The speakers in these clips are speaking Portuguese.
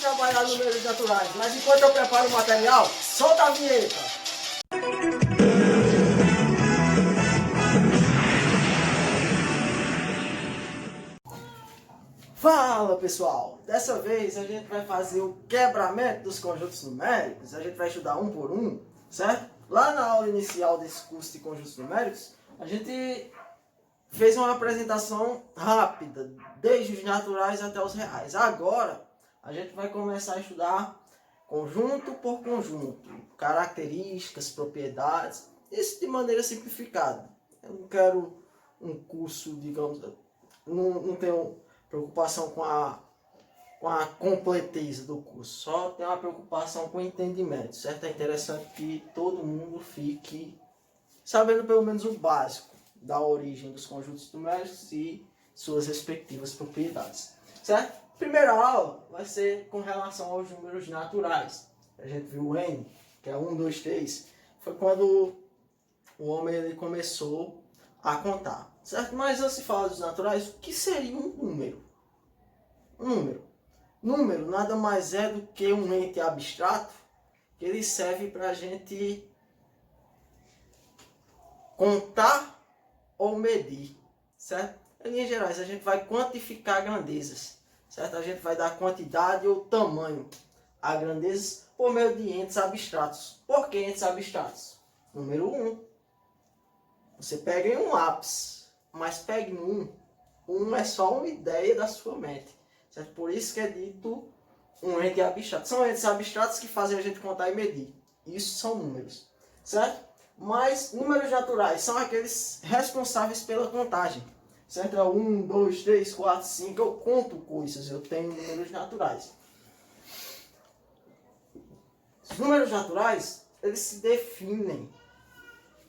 trabalhar números naturais. Mas enquanto eu preparo o material, solta a vinheta. Fala pessoal, dessa vez a gente vai fazer o quebramento dos conjuntos numéricos, a gente vai estudar um por um, certo? Lá na aula inicial desse curso de conjuntos numéricos, a gente fez uma apresentação rápida, desde os naturais até os reais. Agora, a gente vai começar a estudar conjunto por conjunto, características, propriedades, isso de maneira simplificada. Eu não quero um curso, digamos, não tenho preocupação com a completeza do curso, só tem uma preocupação com o entendimento, certo? É interessante que todo mundo fique sabendo pelo menos o básico da origem dos conjuntos numéricos e suas respectivas propriedades, certo? Primeira aula vai ser com relação aos números naturais. A gente viu o N, que é 1, 2, 3, foi quando o homem ele começou a contar, certo? Mas antes de falar dos naturais, o que seria um número? Número nada mais é do que um ente abstrato que ele serve para a gente contar ou medir, certo? Em linhas gerais, a gente vai quantificar grandezas, certo? A gente vai dar quantidade ou tamanho a grandezas por meio de entes abstratos. Por que entes abstratos? Número 1. Você pega em um lápis, mas pega em um. Um é só uma ideia da sua mente, certo? Por isso que é dito um ente abstrato. São entes abstratos que fazem a gente contar e medir. Isso são números, certo? Mas números naturais são aqueles responsáveis pela contagem. Certo? 1, 2, 3, 4, 5, eu conto coisas, eu tenho números naturais. Os números naturais, eles se definem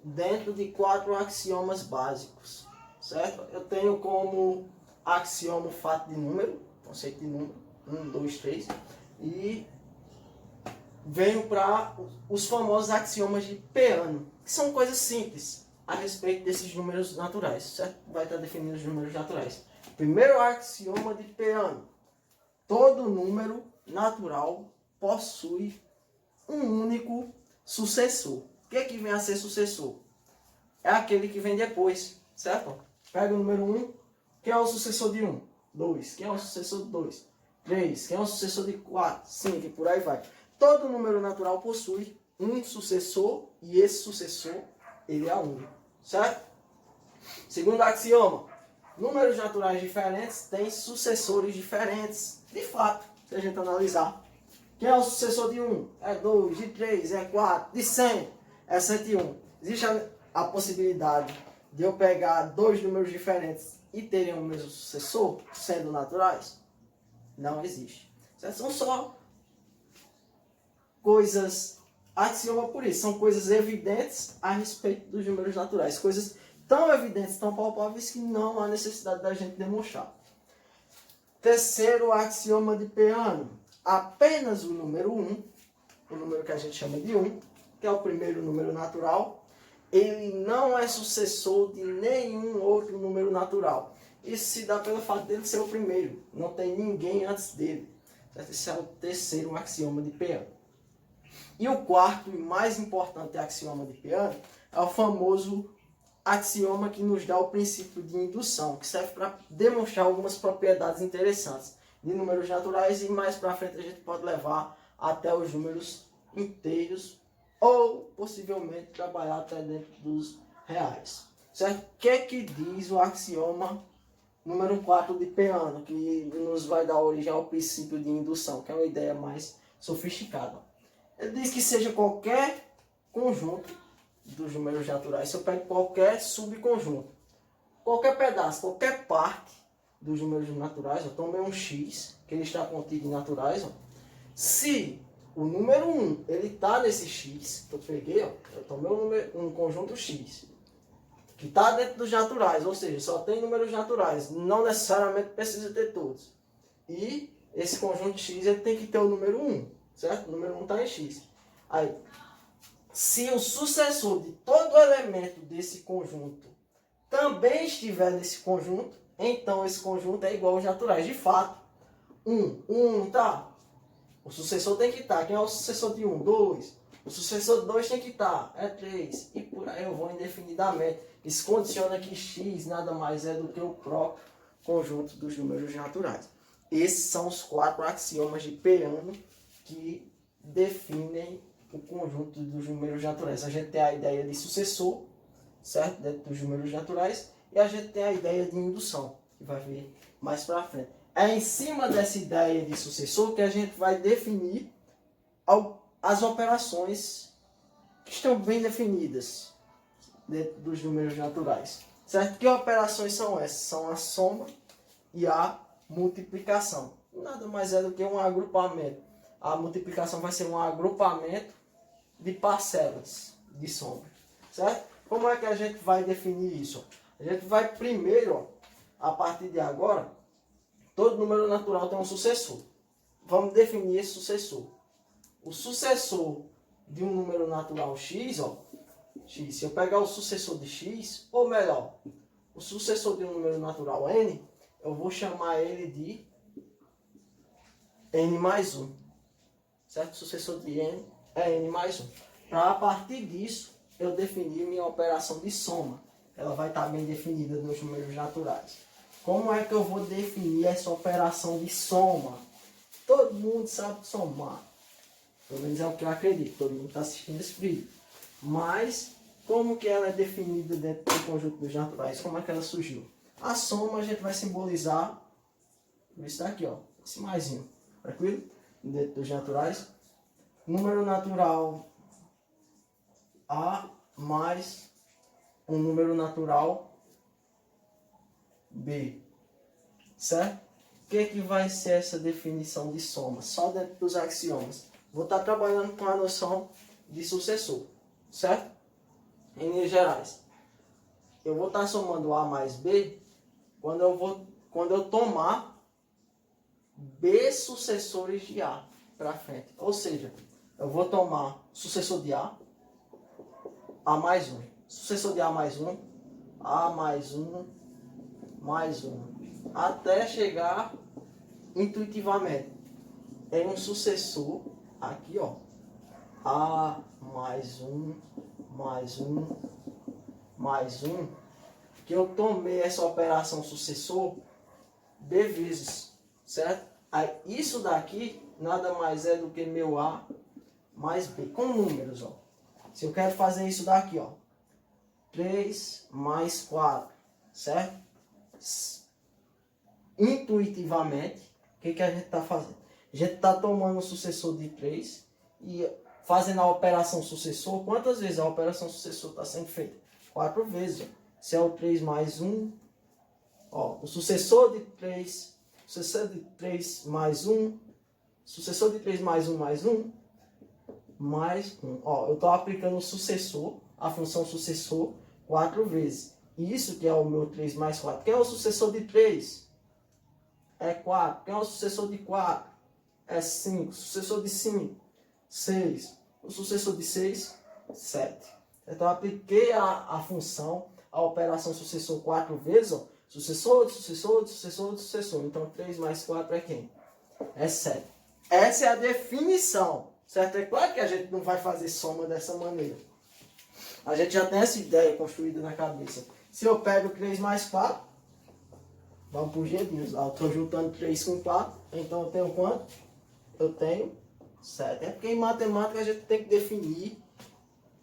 dentro de 4 axiomas básicos, certo? Eu tenho como axioma o fato de número, conceito de número, 1, 2, 3, e venho para os famosos axiomas de Peano, que são coisas simples a respeito desses números naturais, certo? Vai estar definindo os números naturais. Primeiro axioma de Peano: todo número natural possui um único sucessor. O que é que vem a ser sucessor? É aquele que vem depois, certo? Pega o número 1, quem é o sucessor de 1? 2, quem é o sucessor de 2? 3, quem é o sucessor de 4? 5, e por aí vai. Todo número natural possui um sucessor e esse sucessor ele é único, certo? Segundo axioma: números naturais diferentes têm sucessores diferentes. De fato, se a gente analisar, quem é o sucessor de 1? É 2, de 3, é 4, de 100 é 101. Existe a possibilidade de eu pegar dois números diferentes e terem o mesmo sucessor, sendo naturais? Não existe. São só coisas, axioma por isso, são coisas evidentes a respeito dos números naturais. Coisas tão evidentes, tão palpáveis que não há necessidade da gente demonstrar. Terceiro axioma de Peano: apenas o número 1, o número que a gente chama de 1, que é o primeiro número natural, ele não é sucessor de nenhum outro número natural. Isso se dá pelo fato dele ser o primeiro, não tem ninguém antes dele. Esse é o terceiro axioma de Peano. E o quarto e mais importante axioma de Peano é o famoso axioma que nos dá o princípio de indução, que serve para demonstrar algumas propriedades interessantes de números naturais, e mais para frente a gente pode levar até os números inteiros ou possivelmente trabalhar até dentro dos reais. Certo? O que é que diz o axioma número 4 de Peano, que nos vai dar origem ao princípio de indução, que é uma ideia mais sofisticada? Ele diz que seja qualquer conjunto dos números naturais, se eu pego qualquer subconjunto, qualquer pedaço, qualquer parte dos números naturais, eu tomei um x, que ele está contido em naturais, ó. Se o número 1 ele está nesse x, que eu peguei, ó, eu tomei um conjunto x, que está dentro dos naturais, ou seja, só tem números naturais, não necessariamente precisa ter todos. E esse conjunto x ele tem que ter o número 1, certo? O número 1 está em x. Aí, se o sucessor de todo elemento desse conjunto também estiver nesse conjunto, então esse conjunto é igual aos naturais. De fato, 1 tá. O sucessor tem que estar. Quem é o sucessor de 1? 2. O sucessor de 2 tem que estar. É 3. E por aí eu vou indefinidamente. Isso condiciona que x nada mais é do que o próprio conjunto dos números naturais. Esses são os 4 axiomas de Peano que definem o conjunto dos números naturais. A gente tem a ideia de sucessor, certo? Dentro dos números naturais. E a gente tem a ideia de indução, que vai ver mais para frente. É em cima dessa ideia de sucessor que a gente vai definir as operações que estão bem definidas dentro dos números naturais. Certo? Que operações são essas? São a soma e a multiplicação. Nada mais é do que um agrupamento. A multiplicação vai ser um agrupamento de parcelas de soma. Certo? Como é que a gente vai definir isso? A gente vai primeiro, a partir de agora, todo número natural tem um sucessor. Vamos definir esse sucessor. O sucessor de um número natural x, x, se eu pegar o sucessor de x, ou melhor, o sucessor de um número natural n, eu vou chamar ele de n mais 1. Certo? O sucessor de n é n mais 1. Para a partir disso, eu definir minha operação de soma. Ela vai estar bem definida nos números naturais. Como é que eu vou definir essa operação de soma? Todo mundo sabe somar. Pelo menos é o que eu acredito. Todo mundo está assistindo esse vídeo. Mas, como que ela é definida dentro do conjunto dos naturais? Como é que ela surgiu? A soma a gente vai simbolizar por isso daqui, esse maisinho. Tranquilo? Dentro dos naturais. Número natural A mais um número natural B. Certo? O que vai ser essa definição de soma? Só dentro dos axiomas. Vou estar trabalhando com a noção de sucessor. Certo? Em linhas gerais. Eu vou estar somando A mais B quando eu tomar B sucessores de A para frente. Ou seja, eu vou tomar sucessor de A mais 1. Sucessor de A mais 1, A mais 1, mais 1. Até chegar intuitivamente em um sucessor, aqui A mais 1, mais 1, mais 1, que eu tomei essa operação sucessor B vezes, certo? Aí, isso daqui nada mais é do que meu A mais B, com números, Se eu quero fazer isso daqui, 3 mais 4, certo? Intuitivamente, o que a gente está fazendo? A gente está tomando o sucessor de 3 e fazendo a operação sucessor. Quantas vezes a operação sucessor está sendo feita? 4 vezes. Se é o 3 mais 1, o sucessor de 3, sucessor de 3 mais 1, sucessor de 3 mais 1 mais 1, mais 1. Eu estou aplicando o sucessor, a função sucessor, 4 vezes. Isso que é o meu 3 mais 4. Quem é o sucessor de 3? É 4. Quem é o sucessor de 4? É 5. Sucessor de 5? 6. O sucessor de 6? 7. Então, eu apliquei a função, a operação sucessor 4 vezes. Sucessor, sucessor, sucessor, sucessor. Então, 3 mais 4 é quem? É 7. Essa é a definição. Certo? É claro que a gente não vai fazer soma dessa maneira. A gente já tem essa ideia construída na cabeça. Se eu pego 3 mais 4, vamos por jeitinhos. Eu estou juntando 3 com 4, então eu tenho quanto? Eu tenho 7. É porque em matemática a gente tem que definir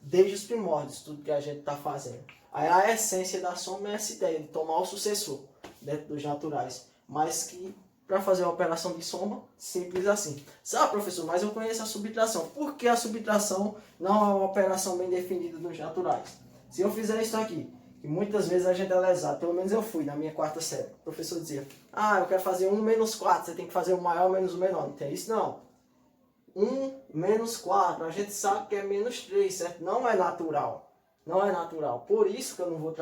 desde os primórdios tudo que a gente está fazendo. Aí a essência da soma é essa ideia de tomar o sucessor dentro dos naturais. Mas que para fazer a operação de soma, simples assim. Sabe, professor, mas eu conheço a subtração. Por que a subtração não é uma operação bem definida nos naturais? Se eu fizer isso aqui, e muitas vezes a gente é lesado, pelo menos eu fui na minha quarta série. O professor dizia, eu quero fazer 1 menos 4, você tem que fazer o maior menos o menor. Não tem isso não. 1 menos 4, a gente sabe que é menos 3, certo? Não é natural. Não é natural. Por isso que eu não vou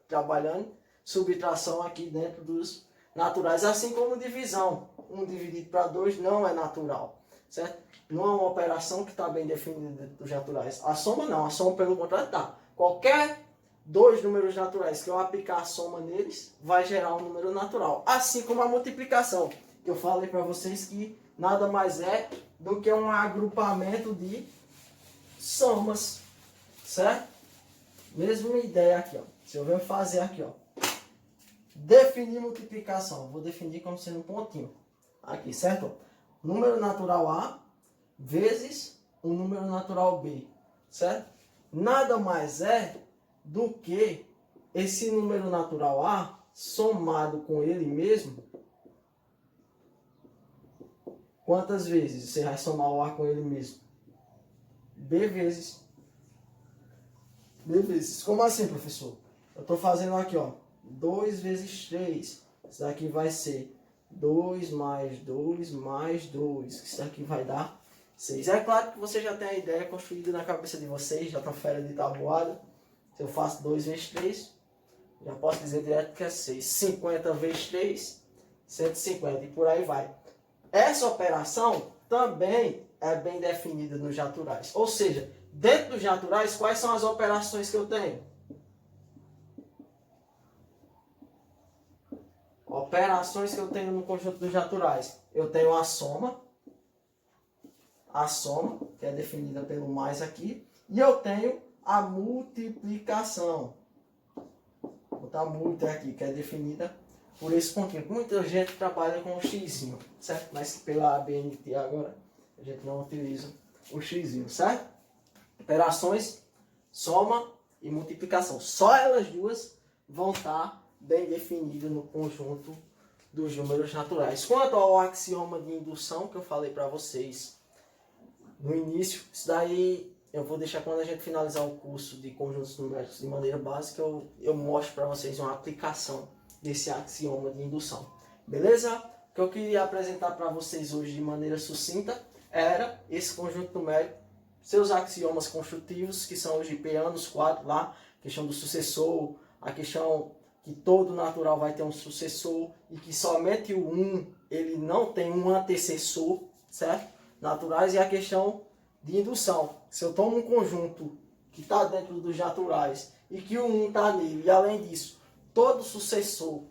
trabalhando subtração aqui dentro dos naturais, assim como divisão. 1 dividido para 2 não é natural, certo? Não é uma operação que está bem definida dentro dos naturais. A soma não, a soma pelo contrário está. Qualquer 2 números naturais que eu aplicar a soma neles, vai gerar um número natural. Assim como a multiplicação, que eu falei para vocês que nada mais é do que um agrupamento de somas, certo? Mesma ideia aqui, ó. Se eu venho fazer aqui, ó, definir multiplicação, vou definir como sendo um pontinho aqui, certo? Número natural A vezes o número natural B, certo? Nada mais é do que esse número natural A somado com ele mesmo. Quantas vezes você vai somar o A com ele mesmo? B vezes. B vezes. Como assim, professor? Eu estou fazendo aqui, ó, 2 vezes 3. Isso daqui vai ser 2 mais 2 mais 2. Isso daqui vai dar 6. É claro que você já tem a ideia construída na cabeça de vocês, já estão fera de tabuada. Se eu faço 2 vezes 3, já posso dizer direto que é 6. 50 vezes 3, 150 e por aí vai. Essa operação também é bem definida nos naturais. Ou seja, dentro dos naturais, quais são as operações que eu tenho? Operações que eu tenho no conjunto dos naturais. Eu tenho a soma, que é definida pelo mais aqui, e eu tenho a multiplicação. Vou botar multi aqui, que é definida por esse pontinho. Muita gente trabalha com o xizinho, certo? Mas pela ABNT agora a gente não utiliza o xizinho, certo? Operações, soma e multiplicação. Só elas duas vão estar bem definidas no conjunto dos números naturais. Quanto ao axioma de indução que eu falei para vocês no início, isso daí eu vou deixar quando a gente finalizar o curso de conjuntos numéricos de maneira básica, eu mostro para vocês uma aplicação desse axioma de indução. Beleza? O que eu queria apresentar para vocês hoje de maneira sucinta era esse conjunto numérico, seus axiomas construtivos, que são os GPanos 4 lá, a questão do sucessor, a questão que todo natural vai ter um sucessor e que somente o 1 ele não tem um antecessor, certo? Naturais, e a questão de indução. Se eu tomo um conjunto que está dentro dos naturais e que o 1 está nele, e além disso, todo sucessor,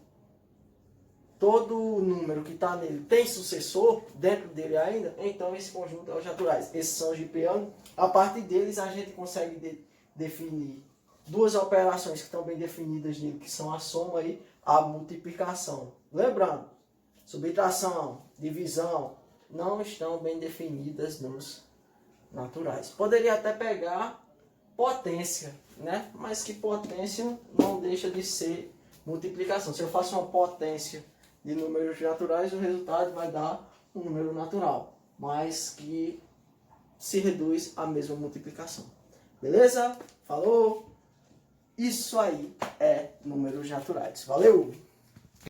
todo número que está nele tem sucessor dentro dele ainda, então esse conjunto é os naturais. Esses são os GPanos. A partir deles a gente consegue definir duas operações que estão bem definidas nele, que são a soma e a multiplicação. Lembrando, subtração, divisão, não estão bem definidas nos naturais. Poderia até pegar potência, né? Mas que potência não deixa de ser multiplicação. Se eu faço uma potência de números naturais, o resultado vai dar um número natural, mas que se reduz à mesma multiplicação. Beleza? Falou? Isso aí é números naturais. Valeu!